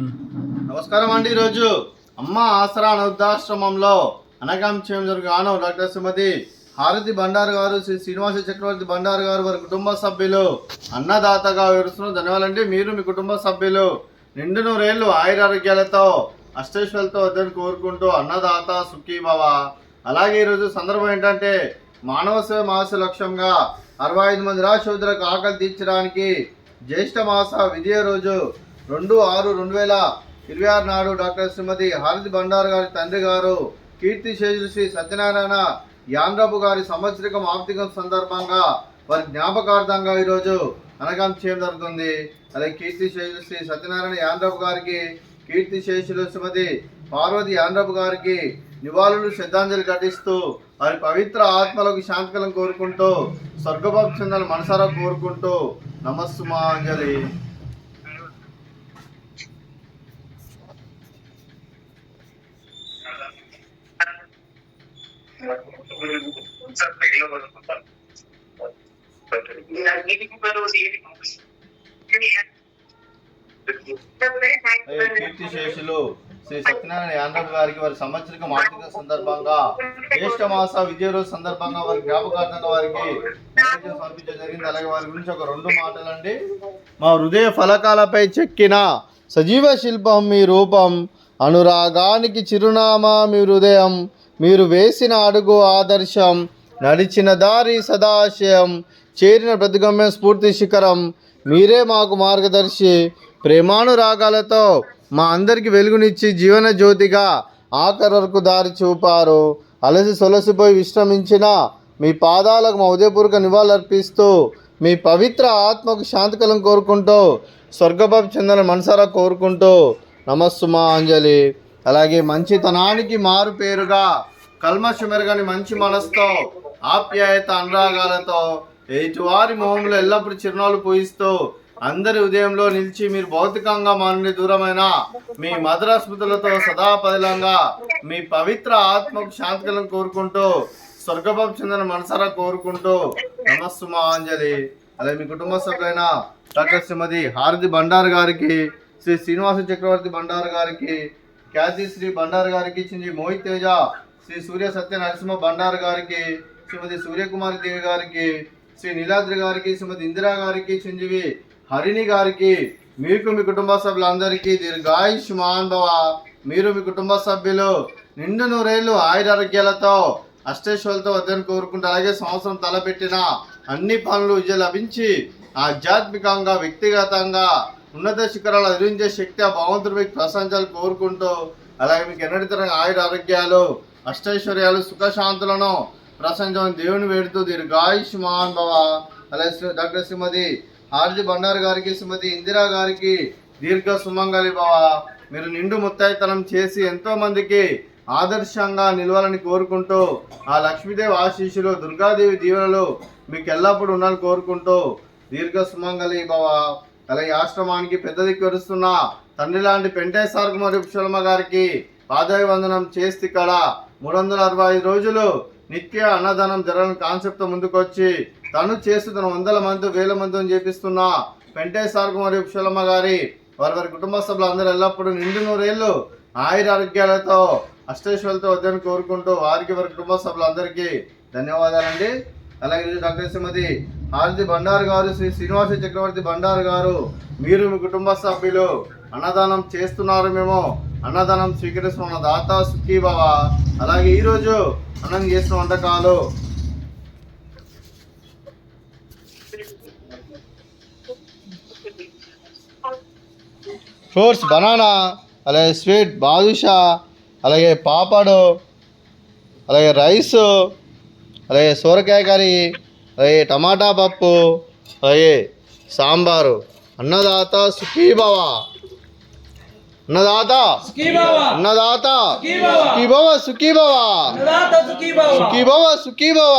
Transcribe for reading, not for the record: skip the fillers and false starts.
నమస్కారం అండి. ఈరోజు అమ్మ ఆసరా వృద్ధాశ్రమంలో అనగాంక్షేమం జరుగుగాను డాక్టర్ శ్రీమతి హారతి బండారు గారు, శ్రీ శ్రీనివాస చక్రవర్తి బండారు గారు వారి కుటుంబ సభ్యులు అన్నదాతగా వివరిస్తున్నారు. ధన్యవాదాలండి. మీరు మీ కుటుంబ సభ్యులు నిండు నూరేళ్లు ఆయురారోగ్యాలతో అష్టైశ్వర్యాలతో వద్దని కోరుకుంటూ అన్నదాత సుఖీభవ. అలాగే ఈరోజు సందర్భం ఏంటంటే మానవ సేవ మాస లక్ష్యంగా 65 మంది నిరాశ్రయులకు ఆకలి తీర్చడానికి జ్యేష్ఠ మాస విజయ రోజు 2/6/2026 నాడు డాక్టర్ శ్రీమతి హారతి బండారు గారి తండ్రి గారు కీర్తిశేషులు శ్రీ సత్యనారాయణ యాండ్రపు గారి సంవత్సరికం ఆప్తికం సందర్భంగా వారి జ్ఞాపకార్థంగా ఈరోజు అనగాం చేయడం జరుగుతుంది. అలాగే కీర్తిశేషులు శ్రీ సత్యనారాయణ యాండ్రపు గారికి, కీర్తిశేషులు శ్రీమతి పార్వతి యాండ్రపు గారికి నివాళులు శ్రద్ధాంజలి ఘటిస్తూ వారి పవిత్ర ఆత్మలకు శాంతికలం కోరుకుంటూ స్వర్గభావం చెందాలని మనసారా కోరుకుంటూ నమస్సుమాంజలి. కీర్తిశేషులు శ్రీ సత్యనారాయణ యాండ్రపు గారికి వారి సంవత్సరికం ఆర్థిక సందర్భంగా జ్యేష్ఠ మాస విజయ రోజు సందర్భంగా వారి జ్ఞాపకార్థంగా వారికి సమర్పించడం జరిగింది. అలాగే వారి గురించి ఒక 2 మాటలండి. మా హృదయ ఫలకాలపై చెక్కిన సజీవ శిల్పం మీ రూపం, అనురాగానికి చిరునామా మీ హృదయం, మీరు వేసిన అడుగు ఆదర్శం, నడిచిన దారి సదాశయం, చేరిన ప్రతిగమ్యం స్ఫూర్తి శిఖరం, మీరే మాకు మార్గదర్శి, ప్రేమానురాగాలతో మా అందరికి వెలుగునిచ్చి జీవన జ్యోతిగా ఆఖరి వరకు దారి చూపారు. అలసి సొలసిపోయి విశ్రమించిన మీ పాదాలకు మా ఉదయపూర్వక నివాళులర్పిస్తూ మీ పవిత్ర ఆత్మకు శాంతికలం కోరుకుంటూ స్వర్గభావం చెందాలని మనసారా కోరుకుంటూ నమస్సుమాంజలి. అలాగే మంచితనానికి మారు పేరుగా కల్మషమెరగని మంచి మనసుతో ఆప్యాయత అనురాగాలతో ఎదుటివారి మొహంలో ఎల్లప్పుడూ చిరునవ్వులు పూయిస్తూ అందరి ఉదయంలో నిలిచి మీరు భౌతికంగా మా నుండి దూరమైన మీ మధుర స్మృతులతో సదాపదిలంగా మీ పవిత్ర ఆత్మకు శాంతికలను కోరుకుంటూ స్వర్గభావం చెందిన మనసారా కోరుకుంటూ నమస్సుమాంజలి. అలాగే మీ కుటుంబ సభ్యులైన డాక్టర్ శ్రీమతి హారతి బండారు గారికి, శ్రీ శ్రీనివాస చక్రవర్తి బండారు గారికి, ఖ్యాతి శ్రీ బండారు గారికి, చింజి మోహిత్ తేజ శ్రీ సూర్య సత్య నరసింహ బండారు గారికి, శ్రీమతి సూర్యకుమారి దేవి గారికి, శ్రీ నీలాద్రి గారికి, శ్రీమతి ఇందిరా గారికి, చింజివి హరిణి గారికి, మీకు మీ కుటుంబ సభ్యులందరికీ దీర్ఘాయుష్మాన్ భవ. మీరు మీ కుటుంబ సభ్యులు నిండు నూరేళ్లు ఆయురారోగ్యాలతో అష్టైశ్వర్యాలతో వద్దని కోరుకుంటూ అలాగే సంవత్సరం తలపెట్టిన అన్ని పనులు విజయం లభించి ఆధ్యాత్మికంగా వ్యక్తిగతంగా ఉన్నత శిఖరాలు అధిరించే శక్తి ఆ భగవంతుడు మీకు ప్రశంసలు కోరుకుంటూ అలాగే మీకు ఎన్నటితరంగా ఆయురారోగ్యాలు అష్టైశ్వర్యాలు సుఖశాంతులను ప్రశంసని దేవుని వేడుతూ దీర్ఘాయుష్మాన్ భవ. అలాగే డాక్టర్ శ్రీమతి హారతి బండారు గారికి, శ్రీమతి ఇందిరా గారికి దీర్ఘ సుమంగళి భవ. మీరు నిండు ముత్తైతనం చేసి ఎంతో మందికి ఆదర్శంగా నిలవాలని కోరుకుంటూ ఆ లక్ష్మీదేవి ఆశీస్సులు, దుర్గాదేవి దీవెనలు మీకు ఎల్లప్పుడూ ఉండాలని కోరుకుంటూ దీర్ఘ సుమంగళి భవ. అలాగే ఆశ్రమానికి పెద్ద దిక్కు వరుస్తున్న తండ్రి లాంటి పెంటేశ్వర మరియు పుష్పలమ్మ గారికి పాదాభివందనం చేస్తే ఇక్కడ 365 రోజులు నిత్య అన్నదానం జరగని కాన్సెప్ట్తో ముందుకొచ్చి తను చేస్తున్న 100 మంది 1000 మందితో చేపిస్తున్న పెంటేశ్వర మరియు పుష్పలమ్మ గారి వారి కుటుంబ సభ్యులు అందరూ ఎల్లప్పుడూ నిండు నూరేళ్లు ఆయురారోగ్యాలతో అష్టైశ్వర్యాలతో వద్దని కోరుకుంటూ వారికి వారి కుటుంబ సభ్యులందరికీ ధన్యవాదాలండి. అలాగే డాక్టర్ శ్రీమతి హారతి బండారు గారు, శ్రీ శ్రీనివాస చక్రవర్తి బండారు గారు, మీరు మీ కుటుంబ సభ్యులు అన్నదానం చేస్తున్నారు, మేము అన్నదానం స్వీకరిస్తున్న దాత సుఖీభవ. అలాగే ఈరోజు అన్నం చేసిన వంటకాలు ఫ్రూట్స్ బనానా, అలాగే స్వీట్ బాదుషా, అలాగే పాపడు, అలాగే రైసు, అలాగే సోరకాయ కర్రీ, అలాగే టమాటా పప్పు, అలాగే సాంబారు. అన్నదాత సుఖీభవ. అన్నదాత అన్నదాత సుఖీభవ సుఖీభవ సుఖీభవ సుఖీభవ.